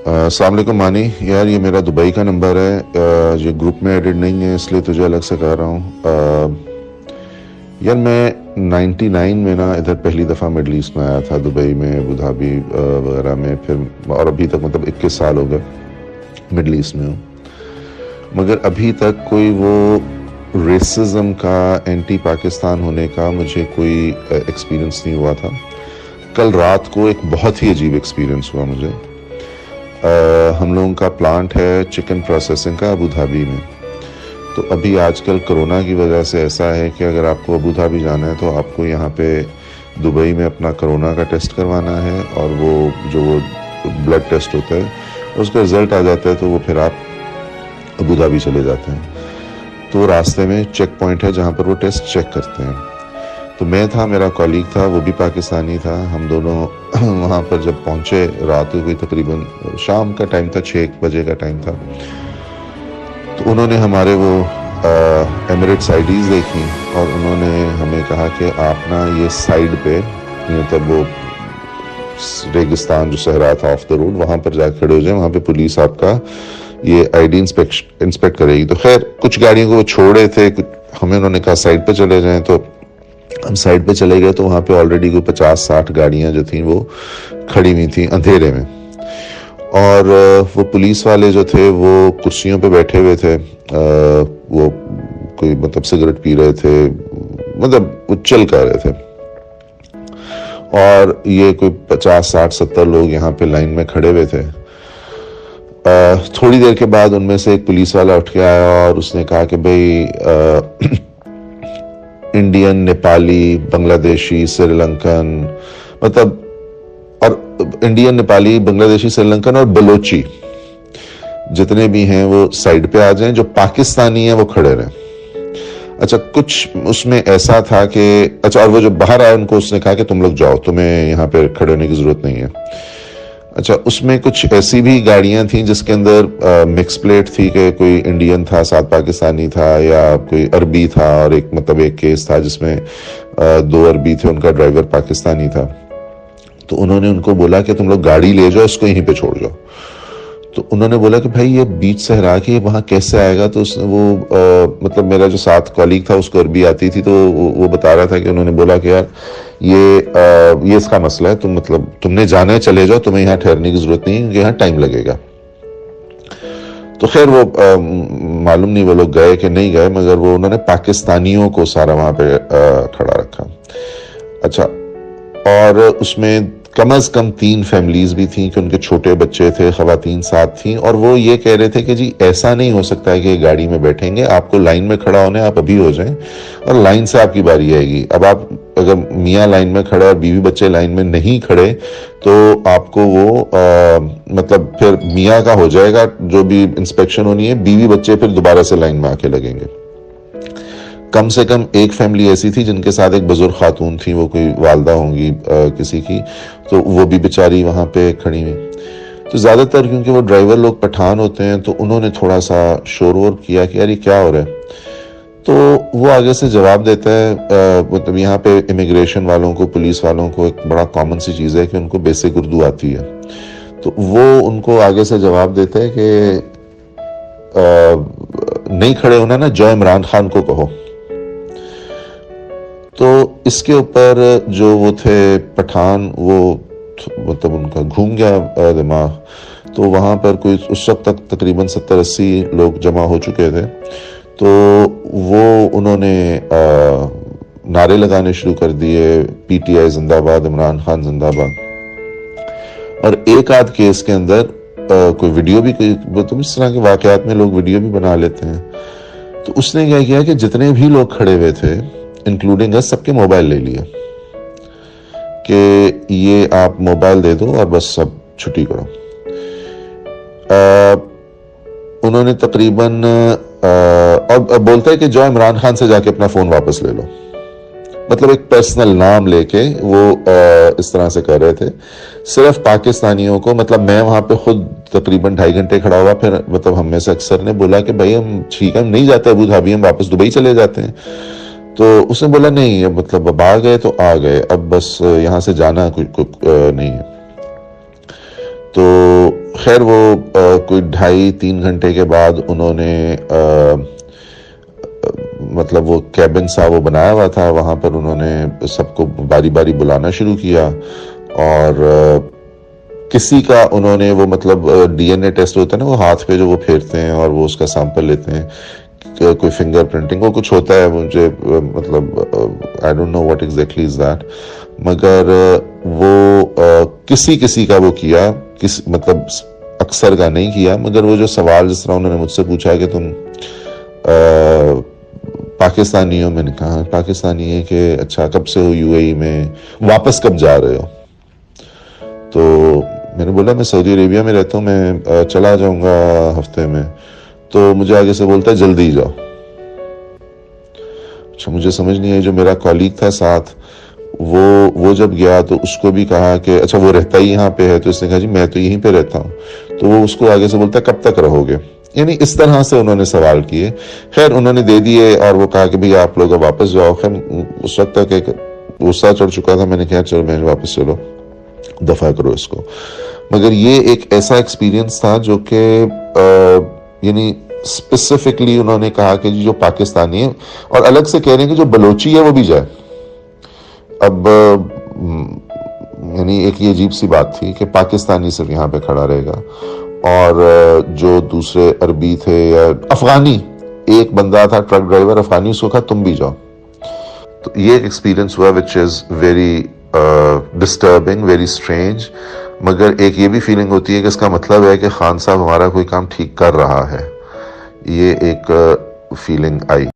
السلام علیکم مانی یار، یہ میرا دبئی کا نمبر ہے، یہ گروپ میں ایڈڈ نہیں ہے اس لیے تجھے الگ سے کہہ رہا ہوں۔ یار میں 99 میں نا ادھر پہلی دفعہ مڈل ایسٹ میں آیا تھا، دبئی میں، ابوظہبی وغیرہ میں، پھر اور ابھی تک مطلب 21 سال ہو گئے مڈل ایسٹ میں ہوں، مگر ابھی تک کوئی وہ ریسزم کا، اینٹی پاکستان ہونے کا مجھے کوئی ایکسپیرینس نہیں ہوا تھا۔ کل رات کو ایک بہت ہی عجیب ایکسپیرینس ہوا مجھے۔ ہم لوگوں کا پلانٹ ہے چکن پروسیسنگ کا ابوظہبی میں، تو ابھی آج کل کرونا کی وجہ سے ایسا ہے کہ اگر آپ کو ابوظہبی جانا ہے تو آپ کو یہاں پہ دبئی میں اپنا کرونا کا ٹیسٹ کروانا ہے، اور وہ جو وہ بلڈ ٹیسٹ ہوتا ہے اس کا رزلٹ آ جاتا ہے تو وہ پھر آپ ابوظہبی چلے جاتے ہیں۔ تو راستے میں چیک پوائنٹ ہے جہاں پر وہ ٹیسٹ چیک کرتے ہیں، تو میں تھا، میرا کولیگ تھا، وہ بھی پاکستانی تھا، ہم دونوں وہاں پر جب پہنچے رات کو، کوئی تقریباً شام کا ٹائم تھا، 6 بجے کا ٹائم تھا، تو انہوں نے ہمارے وہ ایمریٹس آئی ڈیز دیکھی اور انہوں نے ہمیں کہا کہ آپ نا یہ سائڈ پہ، مطلب وہ ریگستان جو صحرا تھا آف دا روڈ، وہاں پر جا کے کھڑے ہو جائیں، وہاں پہ پولیس آپ کا یہ آئی ڈی انسپیکٹ کرے گی۔ تو خیر کچھ گاڑیوں کو وہ چھوڑے تھے، ہمیں انہوں نے کہا سائڈ پہ چلے جائیں، تو ہم سائڈ پہ چلے گئے تو وہاں پہ آلریڈی کوئی 50-60 گاڑیاں جو تھیں وہ کھڑی ہوئی تھیں اندھیرے میں، اور وہ پولیس والے جو تھے وہ کرسیوں پہ بیٹھے ہوئے تھے، وہ کوئی مطلب سگریٹ پی رہے تھے، مطلب وہ چل کر رہے تھے، اور یہ کوئی 50-60-70 لوگ یہاں پہ لائن میں کھڑے ہوئے تھے۔ تھوڑی دیر کے بعد ان میں سے ایک پولیس والا اٹھ کے آیا اور اس نے کہا کہ بھئی انڈین، نیپالی، بنگلہ دیشی، سری لنکن، مطلب اور انڈین، نیپالی، بنگلہ دیشی، سری لنکن اور بلوچی جتنے بھی ہیں وہ سائڈ پہ آ جائیں، جو پاکستانی ہیں وہ کھڑے رہیں۔ اچھا کچھ اس میں ایسا تھا کہ اور وہ جو باہر آئے ان کو اس نے کہا کہ تم لوگ جاؤ، تمہیں یہاں پہ کھڑے ہونے کی ضرورت نہیں ہے۔ اچھا اس میں کچھ ایسی بھی گاڑیاں تھیں جس کے اندر مکس پلیٹ تھی، کہ کوئی انڈین تھا، ساتھ پاکستانی تھا، یا کوئی عربی تھا، اور ایک کیس تھا جس میں 2 عربی تھے، ان کا ڈرائیور پاکستانی تھا۔ تو انہوں نے ان کو بولا کہ تم لوگ گاڑی لے جاؤ، اس کو یہیں پہ چھوڑ جاؤ۔ تو انہوں نے بولا کہ بھائی یہ بیچ صحرا کے وہاں کیسے آئے گا؟ تو اس نے مطلب میرا جو ساتھ کولیگ تھا اس کو عربی آتی تھی، تو وہ بتا رہا تھا کہ انہوں نے بولا کہ یار یہ اس کا مسئلہ ہے، تم نے جانا ہے چلے جاؤ، تمہیں یہاں ٹھہرنے کی ضرورت نہیں ہے کیونکہ یہاں ٹائم لگے گا۔ تو خیر وہ معلوم نہیں وہ لوگ گئے کہ نہیں گئے، مگر وہ انہوں نے پاکستانیوں کو سارا وہاں پہ کھڑا رکھا۔ اچھا، اور اس میں کم از کم 3 فیملیز بھی تھیں کہ ان کے چھوٹے بچے تھے، خواتین ساتھ تھیں، اور وہ یہ کہہ رہے تھے کہ جی ایسا نہیں ہو سکتا ہے کہ گاڑی میں بیٹھیں گے، آپ کو لائن میں کھڑا ہونا ہے، آپ ابھی ہو جائیں اور لائن سے آپ کی باری آئے گی۔ اب آپ اگر میاں لائن میں کھڑے اور بیوی بچے لائن میں نہیں کھڑے تو آپ کو وہ مطلب پھر میاں کا ہو جائے گا جو بھی انسپیکشن ہونی ہے، بیوی بچے پھر دوبارہ سے لائن میں آ کے لگیں گے۔ کم سے کم ایک فیملی ایسی تھی جن کے ساتھ ایک بزرگ خاتون تھی، وہ کوئی والدہ ہوں گی کسی کی، تو وہ بھی بیچاری وہاں پہ کھڑی ہوئی۔ تو زیادہ تر کیونکہ وہ ڈرائیور لوگ پٹھان ہوتے ہیں تو انہوں نے تھوڑا سا شور وور کیا کہ یار یہ کیا ہو رہا ہے؟ تو وہ آگے سے جواب دیتا ہے، مطلب یہاں پہ امیگریشن والوں کو، پولیس والوں کو ایک بڑا کامن سی چیز ہے کہ ان کو بیسک اردو آتی ہے، تو وہ ان کو آگے سے جواب دیتا ہے کہ نہیں کھڑے ہونا نا، جو عمران خان کو کہو۔ تو اس کے اوپر جو وہ تھے پٹھان، وہ مطلب ان کا گھوم گیا دماغ، تو وہاں پر کوئی اس وقت تک تقریباً 70-80 لوگ جمع ہو چکے تھے، تو وہ انہوں نے نعرے لگانے شروع کر دیے، پی ٹی آئی زندہ باد، عمران خان زندہ باد۔ اور ایک آدھ کیس کے اندر کوئی ویڈیو بھی، کوئی اس طرح کے واقعات میں لوگ ویڈیو بھی بنا لیتے ہیں، تو اس نے کیا کیا کہ جتنے بھی لوگ کھڑے ہوئے تھے انکلوڈنگ اس، سب کے موبائل لے لیے کہ یہ آپ موبائل دے دو اور بس سب چھٹی کرو۔ انہوں نے تقریباً اور بولتا ہے کہ جو عمران خان سے جا کے اپنا فون واپس لے لو، مطلب ایک پرسنل نام لے کے وہ اس طرح سے کر رہے تھے صرف پاکستانیوں کو۔ مطلب میں وہاں پہ خود تقریباً 2.5 گھنٹے کھڑا ہوا، پھر مطلب ہم میں سے اکثر نے بولا کہ بھائی ہم ٹھیک ہے، ہم نہیں جاتے ابوظہبی، ہم واپس دبئی چلے جاتے ہیں۔ تو اس نے بولا نہیں، مطلب اب آ گئے تو آ گئے، اب بس یہاں سے جانا کوئی نہیں ہے۔ تو خیر وہ کوئی 2.5-3 گھنٹے کے بعد انہوں نے مطلب وہ کیبن سا وہ بنایا ہوا تھا، وہاں پر انہوں نے سب کو باری باری بلانا شروع کیا، اور کسی کا انہوں نے وہ مطلب ڈی این اے ٹیسٹ ہوتا ہے نا، وہ ہاتھ پہ جو وہ پھیرتے ہیں اور وہ اس کا سیمپل لیتے ہیں، کوئی فنگر پرنٹنگ وہ کچھ ہوتا ہے، مجھے مطلب I don't know what exactly is that, مگر وہ کسی کا وہ کیا، مطلب اکثر کا نہیں کیا، مگر وہ جو سوال جس طرح انہوں نے مجھ سے پوچھا کہ تم پاکستانی ہو، میں نے کہا پاکستانی ہے، کہ اچھا کب سے ہو یو اے ای میں، واپس کب جا رہے ہو؟ تو میں نے بولا میں سعودی عربیہ میں رہتا ہوں، میں چلا جاؤں گا ہفتے میں۔ تو مجھے آگے سے بولتا ہے جلدی جاؤ۔ اچھا مجھے سمجھ نہیں آئی، جو میرا کالیگ تھا ساتھ وہ جب گیا تو اس کو بھی کہا کہ اچھا وہ رہتا ہی یہاں پہ ہے، تو اس نے کہا جی میں تو یہیں پہ رہتا ہوں، تو وہ اس کو آگے سے بولتا ہے کب تک رہو گے؟ یعنی اس طرح سے انہوں نے سوال کیے۔ خیر انہوں نے دے دیے اور وہ کہا کہ بھئی آپ لوگ واپس جاؤ۔ خیر اس وقت تک ایک غصہ چڑھ چکا تھا، میں نے کہا چلو میں واپس چلو، دفع کرو اس کو۔ مگر یہ ایک ایسا ایکسپیرینس تھا جو کہ یعنی اسپیسیفکلی انہوں نے کہا کہ جو پاکستانی ہے، اور الگ سے کہہ رہے ہیں کہ جو بلوچی ہے وہ بھی جائے۔ اب یعنی ایک یہ عجیب سی بات تھی کہ پاکستانی صرف یہاں پہ کھڑا رہے گا، اور جو دوسرے عربی تھے یا افغانی، ایک بندہ تھا ٹرک ڈرائیور افغانی، اس کو کہا تم بھی جاؤ۔ تو یہ ایک ایکسپیرینس ہوا which was very disturbing, very strange, مگر ایک یہ بھی فیلنگ ہوتی ہے کہ اس کا مطلب ہے کہ خان صاحب ہمارا کوئی کام ٹھیک کر رہا ہے، یہ ایک فیلنگ آئی۔